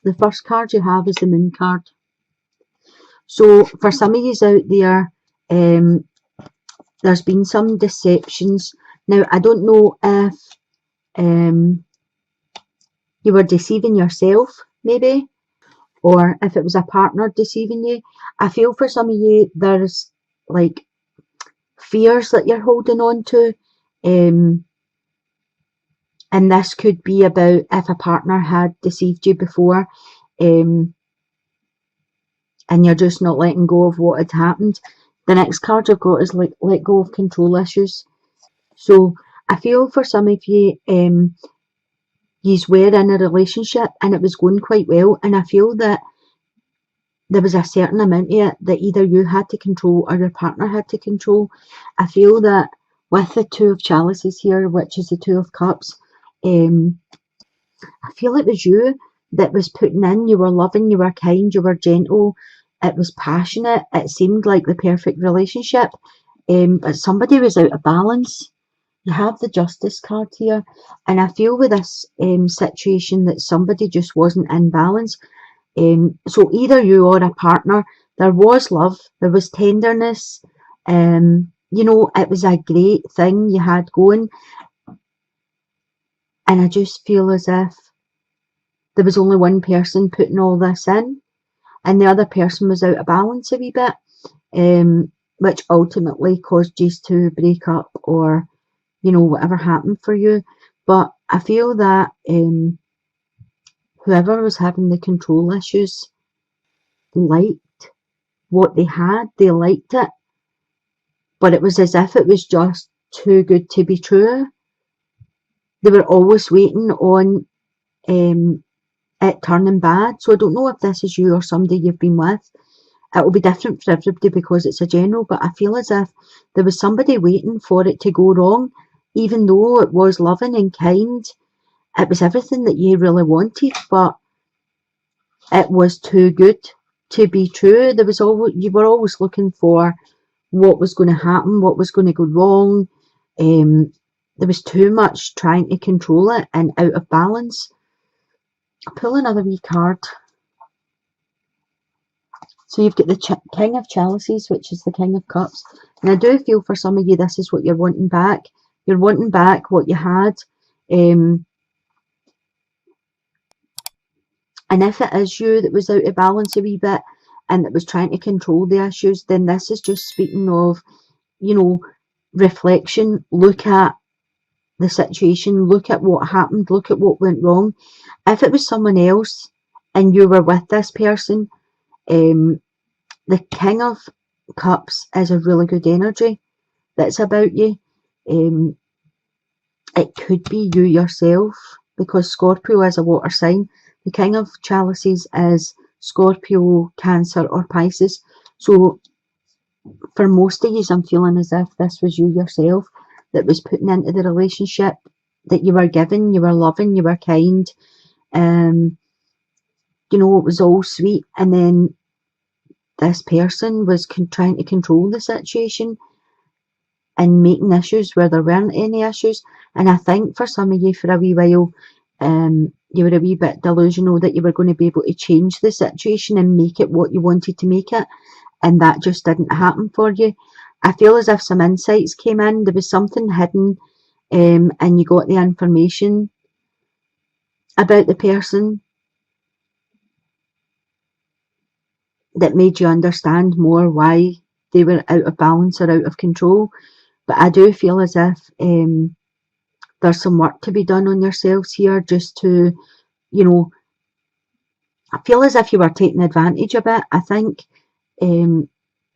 The first card you have is the Moon card. So for some of you out there, there's been some deceptions. Now, I don't know if you were deceiving yourself, maybe, or if it was a partner deceiving you. I feel for some of you, there's like fears that you're holding on to. And this could be about if a partner had deceived you before, and you're just not letting go of what had happened. The next card I've got is like let go of control issues. So I feel for some of you, yous were in a relationship and it was going quite well, and I feel that there was a certain amount of it that either you had to control or your partner had to control. I feel that with the Two of Chalices here, which is the Two of Cups, I feel it was you that was putting in. You were loving, you were kind, you were gentle, it was passionate, it seemed like the perfect relationship, but somebody was out of balance. You have the Justice card here, and I feel with this situation that somebody just wasn't in balance. So either you or a partner, there was love, there was tenderness, you know, it was a great thing you had going, and I just feel as if there was only one person putting all this in, and the other person was out of balance a wee bit, which ultimately caused you to break up, or, you know, whatever happened for you. But I feel that whoever was having the control issues liked what they had, they liked it, but it was as if it was just too good to be true. They were always waiting on it turning bad. So I don't know if this is you or somebody you've been with. It will be different for everybody because it's a general, but I feel as if there was somebody waiting for it to go wrong, even though it was loving and kind. It was everything that you really wanted, but it was too good to be true. There was always, you were always looking for what was going to happen, what was going to go wrong. There was too much trying to control it and out of balance. I'll pull another wee card. So you've got the King of Chalices, which is the King of Cups. And I do feel for some of you, this is what you're wanting back. You're wanting back what you had. And if it is you that was out of balance a wee bit and that was trying to control the issues, then this is just speaking of, you know, reflection. Look at the situation, look at what happened, look at what went wrong. If it was someone else and you were with this person, the King of Cups is a really good energy that's about you. It could be you yourself, because Scorpio is a water sign. The King of Chalices is Scorpio, Cancer or Pisces. So for most of you, I'm feeling as if this was you yourself that was putting into the relationship, that you were giving, you were loving, you were kind. You know, it was all sweet, and then this person was trying to control the situation and making issues where there weren't any issues. And I think for some of you, for a wee while, you were a wee bit delusional that you were going to be able to change the situation and make it what you wanted to make it, and that just didn't happen for you. I feel as if some insights came in, there was something hidden, and you got the information about the person that made you understand more why they were out of balance or out of control. But I do feel as if there's some work to be done on yourselves here, just to, you know, I feel as if you were taking advantage of it. I think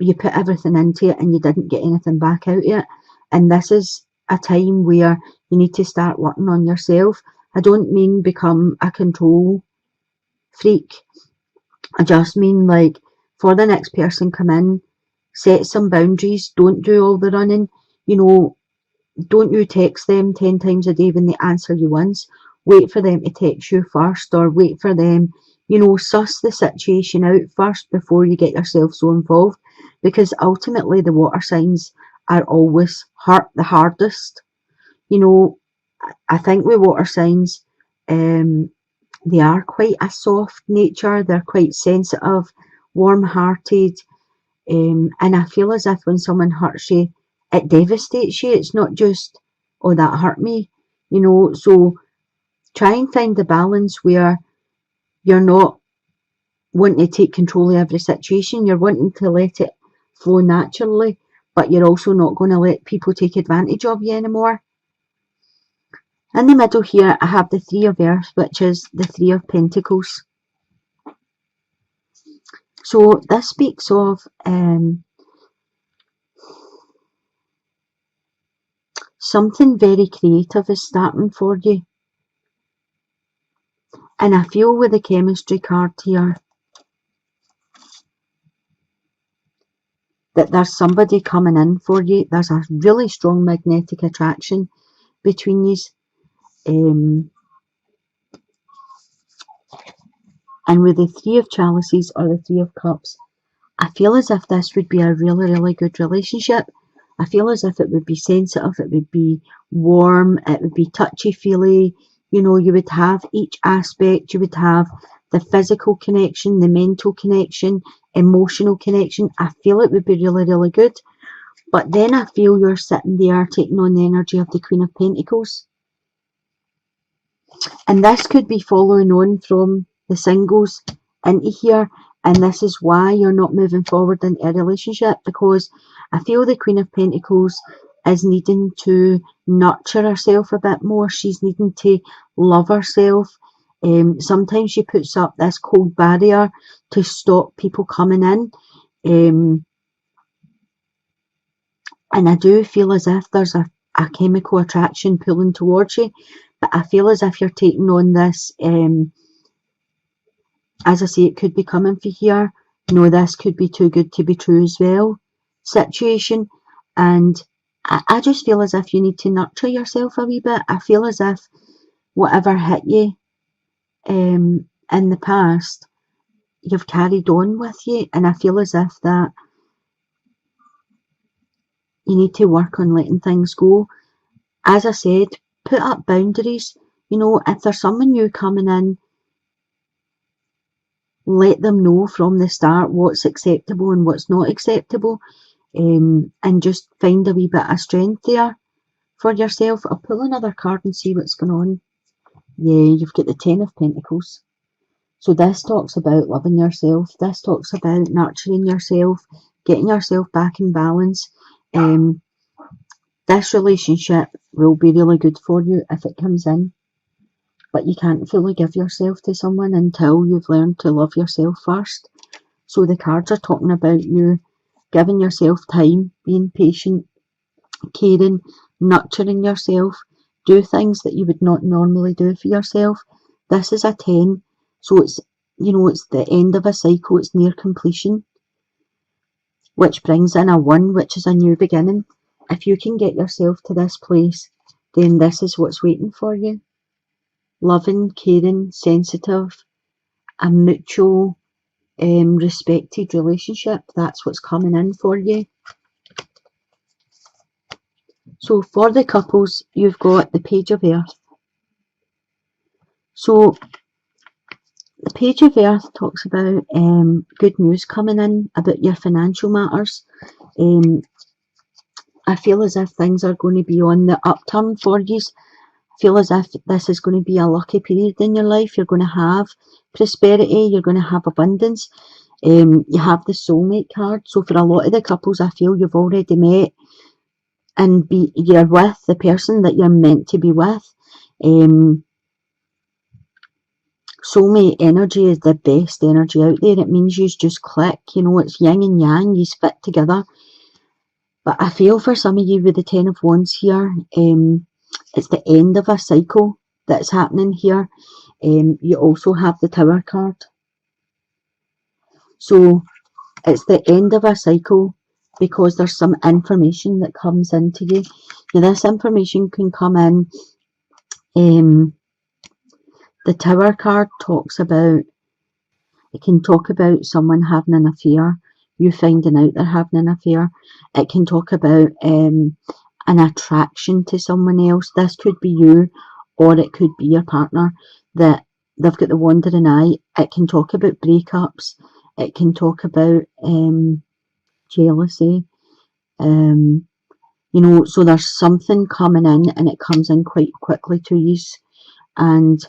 you put everything into it and you didn't get anything back out of it. And this is a time where you need to start working on yourself. I don't mean become a control freak. I just mean, like, for the next person come in, set some boundaries. Don't do all the running. You know, don't you text them 10 times a day when they answer you once. Wait for them to text you first, or wait for them, you know, suss the situation out first before you get yourself so involved, because ultimately the water signs are always hurt the hardest. You know, I think with water signs, they are quite a soft nature, they're quite sensitive, warm-hearted, and I feel as if when someone hurts you, it devastates you. It's not just, oh, that hurt me, so try and find the balance where you're not wanting to take control of every situation, you're wanting to let it flow naturally, but you're also not going to let people take advantage of you anymore. In the middle here, I have the Three of Earth, which is the Three of Pentacles. So this speaks of something very creative is starting for you. And I feel with the chemistry card here that there's somebody coming in for you. There's a really strong magnetic attraction between you. And with the Three of Chalices or the Three of Cups, I feel as if this would be a really, really good relationship. I feel as if it would be sensitive, it would be warm, it would be touchy-feely. You would have each aspect. You would have the physical connection, the mental connection, emotional connection. I feel it would be really, really good. But then I feel you're sitting there taking on the energy of the Queen of Pentacles. And this could be following on from the singles into here. And this is why you're not moving forward in a relationship, because I feel the Queen of Pentacles is needing to nurture herself a bit more. She's needing to love herself. Sometimes she puts up this cold barrier to stop people coming in. And I do feel as if there's a chemical attraction pulling towards you. But I feel as if you're taking on this, as I say, it could be coming for here. This could be too good to be true as well situation. And I just feel as if you need to nurture yourself a wee bit. I feel as if whatever hit you in the past, you've carried on with you. And I feel as if that you need to work on letting things go. As I said, put up boundaries. If there's someone new coming in, let them know from the start what's acceptable and what's not acceptable, and just find a wee bit of strength there for yourself. I'll pull another card and see what's going on. Yeah, you've got the Ten of Pentacles. So this talks about loving yourself. This talks about nurturing yourself, getting yourself back in balance. This relationship will be really good for you if it comes in. But you can't fully give yourself to someone until you've learned to love yourself first. So the cards are talking about you giving yourself time, being patient, caring, nurturing yourself, do things that you would not normally do for yourself. This is a 10, so it's the end of a cycle, it's near completion, which brings in a 1, which is a new beginning. If you can get yourself to this place, then this is what's waiting for you. Loving, caring, sensitive, a mutual, respected relationship. That's what's coming in for you. So for the couples, you've got the Page of Earth. So the Page of Earth talks about good news coming in about your financial matters. I feel as if things are going to be on the upturn for you. I feel as if this is going to be a lucky period in your life. You're going to have prosperity, you're going to have abundance. You have the soulmate card. So for a lot of the couples, I feel you've already met and you're with the person that you're meant to be with. Soulmate energy is the best energy out there. It means you just click, it's yin and yang, you fit together. But I feel for some of you with the Ten of Wands here, it's the end of a cycle that's happening here. You also have the Tower card. So it's the end of a cycle because there's some information that comes into you. Now this information can come in. The Tower card it can talk about someone having an affair, you finding out they're having an affair. It can talk about an attraction to someone else. This could be you, or it could be your partner, that they've got the wandering eye. It can talk about breakups. It can talk about jealousy. Um, so there's something coming in, and it comes in quite quickly to you. And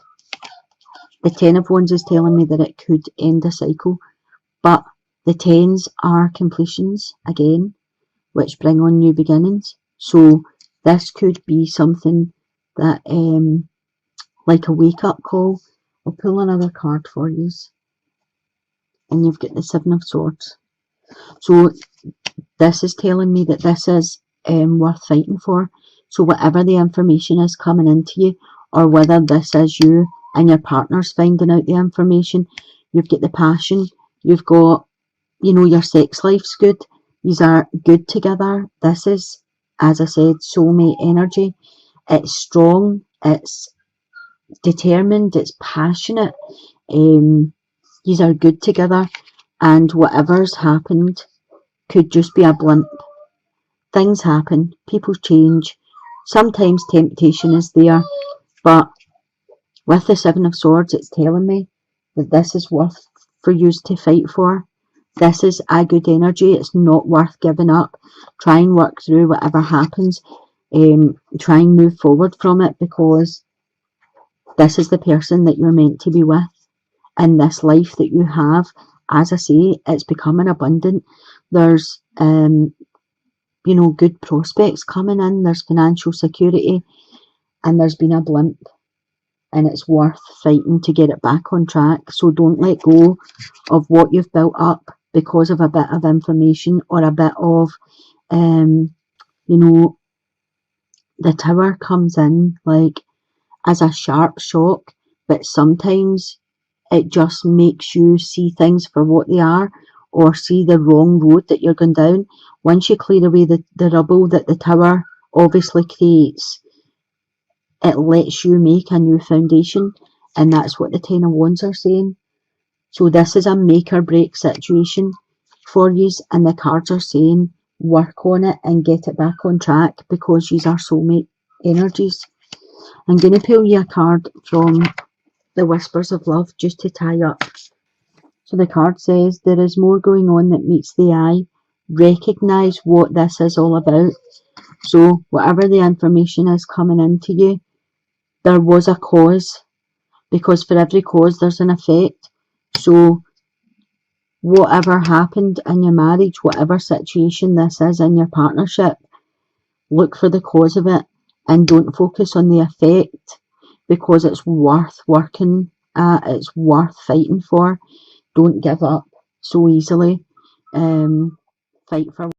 the Ten of Wands is telling me that it could end a cycle, but the tens are completions again, which bring on new beginnings. So this could be something that, like a wake-up call. I'll pull another card for you, and you've got the Seven of Swords. So this is telling me that this is worth fighting for. So whatever the information is coming into you, or whether this is you and your partner's finding out the information, you've got the passion, you've got, your sex life's good, you are good together. This is, as I said, soulmate energy. It's strong, it's determined, it's passionate. You are good together, and whatever's happened could just be a blimp. Things happen, people change, sometimes temptation is there, but with the Seven of Swords, it's telling me that this is worth for you to fight for. This is a good energy. It's not worth giving up. Try and work through whatever happens. Try and move forward from it, because this is the person that you're meant to be with. In this life that you have, as I say, it's becoming abundant. There's good prospects coming in, there's financial security, and there's been a blimp, and it's worth fighting to get it back on track. So don't let go of what you've built up because of a bit of information or a bit of, the Tower comes in like as a sharp shock, but sometimes it just makes you see things for what they are, or see the wrong road that you're going down. Once you clear away the rubble that the Tower obviously creates, it lets you make a new foundation, and that's what the Ten of Wands are saying. So this is a make or break situation for you, and the cards are saying work on it and get it back on track, because these are soulmate energies. I'm going to pull you a card from the Whispers of Love just to tie up. So the card says, there is more going on that meets the eye. Recognise what this is all about. So whatever the information is coming into you, there was a cause, because for every cause there's an effect. So whatever happened in your marriage, whatever situation this is in your partnership, look for the cause of it and don't focus on the effect, because it's worth working at, it's worth fighting for. Don't give up so easily. Fight for